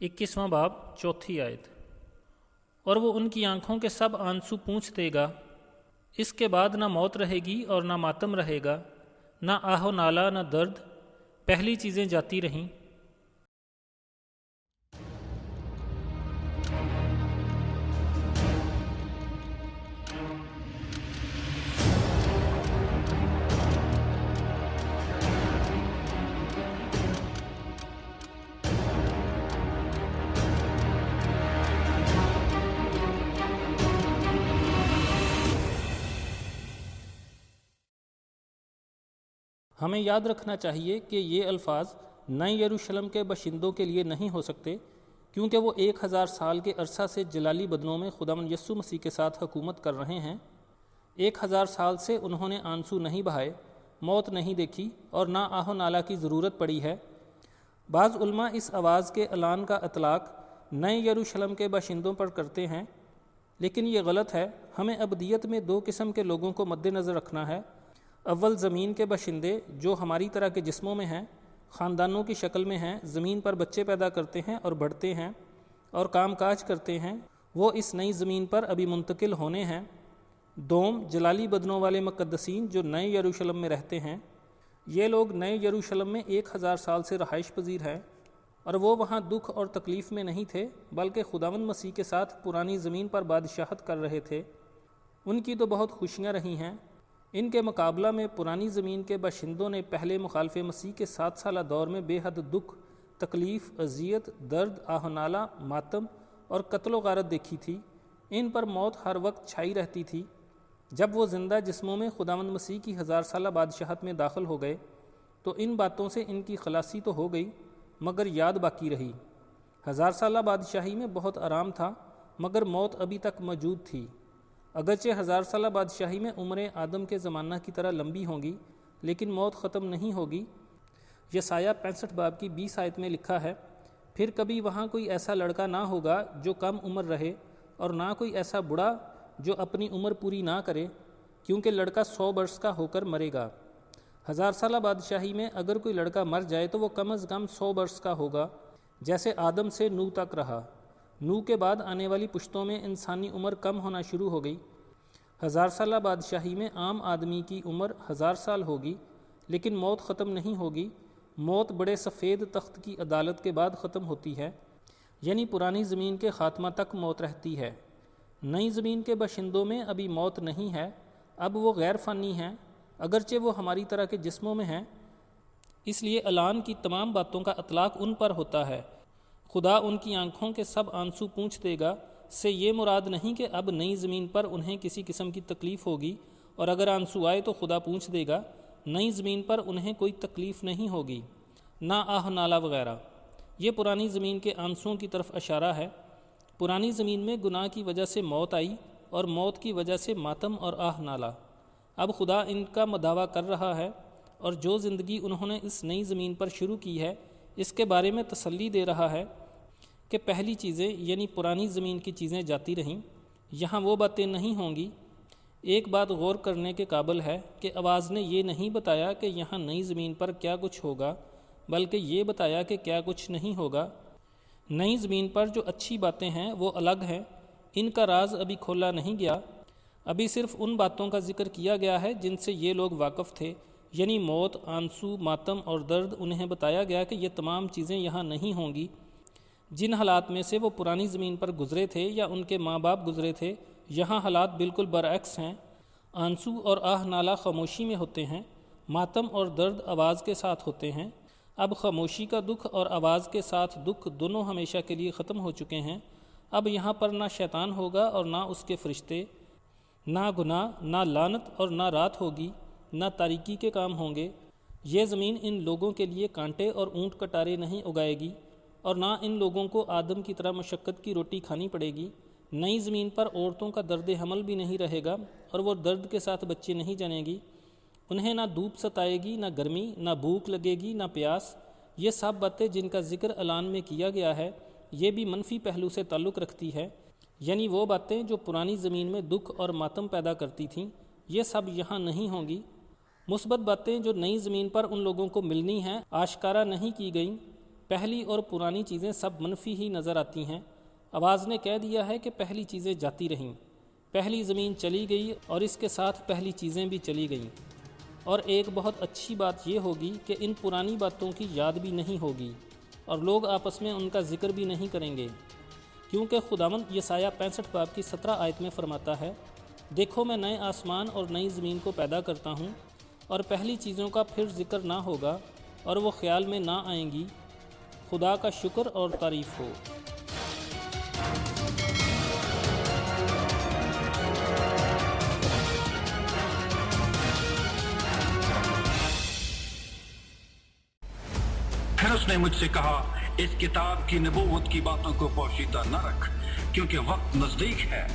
21वां बाब चौथी आयत। और वो उनकी आँखों के सब आंसू पूंछ देगा, इसके बाद ना मौत रहेगी और ना मातम रहेगा, ना आहो नाला ना दर्द, पहली चीज़ें जाती रहीं। हमें याद रखना चाहिए कि ये अल्फाज नए यरूशलेम के बाशिंदों के लिए नहीं हो सकते, क्योंकि वो 1000 साल के अरसा से जलाली बदनों में खुदावंद यस्सु मसीह के साथ हुकूमत कर रहे हैं। 1000 साल से उन्होंने आंसू नहीं बहाए, मौत नहीं देखी और ना आहो नाला की ज़रूरत पड़ी है। बाज़ उलमा इस आवाज़ के ऐलान का इतलाक़ नए यरूशलेम के बाशिंदों पर करते हैं, लेकिन ये गलत है। हमें अबदियत में 2 किस्म के लोगों को मद्देनज़र रखना है। अव्वल ज़मीन के बाशिंदे जो हमारी तरह के जिस्मों में हैं, ख़ानदानों की शक्ल में हैं, ज़मीन पर बच्चे पैदा करते हैं और बढ़ते हैं और काम काज करते हैं, वो इस नई ज़मीन पर अभी मुंतकिल होने हैं। दोम जलाली बदनों वाले मुक़द्दसीन जो नए यरूशलेम में रहते हैं, ये लोग नए यरूशलेम में 1000 साल से रहाइश पजीर हैं और वो वहाँ दुख और तकलीफ़ में नहीं थे, बल्कि खुदावंद मसीह के साथ पुरानी ज़मीन पर बादशाहत कर रहे थे। उनकी तो बहुत खुशियाँ रही हैं। इनके मुकाबला में पुरानी ज़मीन के बाशिंदों ने पहले मुखालिफ मसीह के 7 साला दौर में बेहद दुख, तकलीफ़, अजियत, दर्द, आहनाला, मातम और कत्ल गारत देखी थी। इन पर मौत हर वक्त छाई रहती थी। जब वो ज़िंदा जिस्मों में खुदावंद मसीह की 1000 साला बादशाहत में दाखिल हो गए तो इन बातों से इनकी खलासी तो हो गई, मगर याद बाकी रही। 1000 साला बादशाही में बहुत आराम था, मगर मौत अभी तक मौजूद थी। अगरचे 1000 साला बादशाही में उम्र आदम के ज़माना की तरह लंबी होंगी, लेकिन मौत ख़त्म नहीं होगी। यसाया 65 बाब की 20 आयत में लिखा है, फिर कभी वहाँ कोई ऐसा लड़का ना होगा जो कम उम्र रहे, और ना कोई ऐसा बूढ़ा जो अपनी उम्र पूरी ना करे, क्योंकि लड़का 100 वर्ष का होकर मरेगा। 1000 साला बादशाही में अगर कोई लड़का मर जाए तो वो कम अज़ कम 100 वर्ष का होगा, जैसे आदम से नूह तक रहा। नूह के बाद आने वाली पुश्तों में इंसानी उम्र कम होना शुरू हो गई। 1000 साला बादशाही में आम आदमी की उम्र 1000 साल होगी, लेकिन मौत ख़त्म नहीं होगी। मौत बड़े सफ़ेद तख्त की अदालत के बाद ख़त्म होती है, यानी पुरानी ज़मीन के ख़ात्मा तक मौत रहती है। नई ज़मीन के बाशिंदों में अभी मौत नहीं है, अब वो गैर फ़ानी हैं, अगरचे वो हमारी तरह के जिस्मों में हैं। इसलिए ऐलान की तमाम बातों का इतलाक़ उन पर होता है। खुदा उनकी आँखों के सब आंसू पूंछ देगा से ये मुराद नहीं कि अब नई ज़मीन पर उन्हें किसी किस्म की तकलीफ़ होगी, और अगर आंसू आए तो खुदा पूंछ देगा। नई ज़मीन पर उन्हें कोई तकलीफ़ नहीं होगी, ना आह नाला वगैरह। ये पुरानी ज़मीन के आंसुओं की तरफ इशारा है। पुरानी ज़मीन में गुनाह की वजह से मौत आई और मौत की वजह से मातम और आह नाला। अब खुदा इनका मदावा कर रहा है और जो ज़िंदगी उन्होंने इस नई ज़मीन पर शुरू की है, इसके बारे में तसल्ली दे रहा है कि पहली चीज़ें यानी पुरानी ज़मीन की चीज़ें जाती रहीं, यहाँ वो बातें नहीं होंगी। एक बात गौर करने के काबिल है कि आवाज़ ने ये नहीं बताया कि यहाँ नई ज़मीन पर क्या कुछ होगा, बल्कि ये बताया कि क्या कुछ नहीं होगा। नई ज़मीन पर जो अच्छी बातें हैं वो अलग हैं, इनका राज अभी खोला नहीं गया। अभी सिर्फ उन बातों का जिक्र किया गया है जिनसे ये लोग वाकिफ़ थे, यानी मौत, आंसू, मातम और दर्द। उन्हें बताया गया कि ये तमाम चीज़ें यहाँ नहीं होंगी। जिन हालात में से वो पुरानी ज़मीन पर गुज़रे थे या उनके माँ बाप गुज़रे थे, यहाँ हालात बिल्कुल बरअक्स हैं। आंसू और आह नाला खामोशी में होते हैं, मातम और दर्द आवाज़ के साथ होते हैं। अब खामोशी का दुख और आवाज़ के साथ दुख दोनों हमेशा के लिए ख़त्म हो चुके हैं। अब यहाँ पर ना शैतान होगा और ना उसके फरिश्ते, ना गुनाह, ना लानत और ना रात होगी, ना तारीकी के काम होंगे। ये ज़मीन इन लोगों के लिए कांटे और ऊँट कटारे नहीं उगाएगी, और ना इन लोगों को आदम की तरह मशक्क़त की रोटी खानी पड़ेगी। नई ज़मीन पर औरतों का दर्द हमल भी नहीं रहेगा और वो दर्द के साथ बच्चे नहीं जनेंगी। उन्हें ना धूप सताएगी, ना गर्मी, ना भूख लगेगी, ना प्यास। ये सब बातें जिनका ज़िक्र ऐलान में किया गया है, ये भी मनफी पहलू से ताल्लुक़ रखती है, यानी वो बातें जो पुरानी ज़मीन में दुख और मातम पैदा करती थीं, ये सब यहाँ नहीं होंगी। मुस्बत बातें जो नई ज़मीन पर उन लोगों को मिलनी हैं आश्कारा नहीं की गईं। پہلی اور پرانی چیزیں سب منفی ہی نظر آتی ہیں۔ آواز نے کہہ دیا ہے کہ پہلی چیزیں جاتی رہیں، پہلی زمین چلی گئی اور اس کے ساتھ پہلی چیزیں بھی چلی گئیں۔ اور ایک بہت اچھی بات یہ ہوگی کہ ان پرانی باتوں کی یاد بھی نہیں ہوگی اور لوگ آپس میں ان کا ذکر بھی نہیں کریں گے، کیونکہ خداوند یسایہ 65 باب کی 17 آیت میں فرماتا ہے، دیکھو میں نئے آسمان اور نئی زمین کو پیدا کرتا ہوں، اور پہلی چیزوں کا پھر ذکر نہ ہوگا اور وہ خیال میں نہ آئیں گی۔ خدا کا شکر اور تعریف ہو۔ پھر اس نے مجھ سے کہا، اس کتاب کی نبوت کی باتوں کو پوشیدہ نہ رکھ، کیونکہ وقت نزدیک ہے۔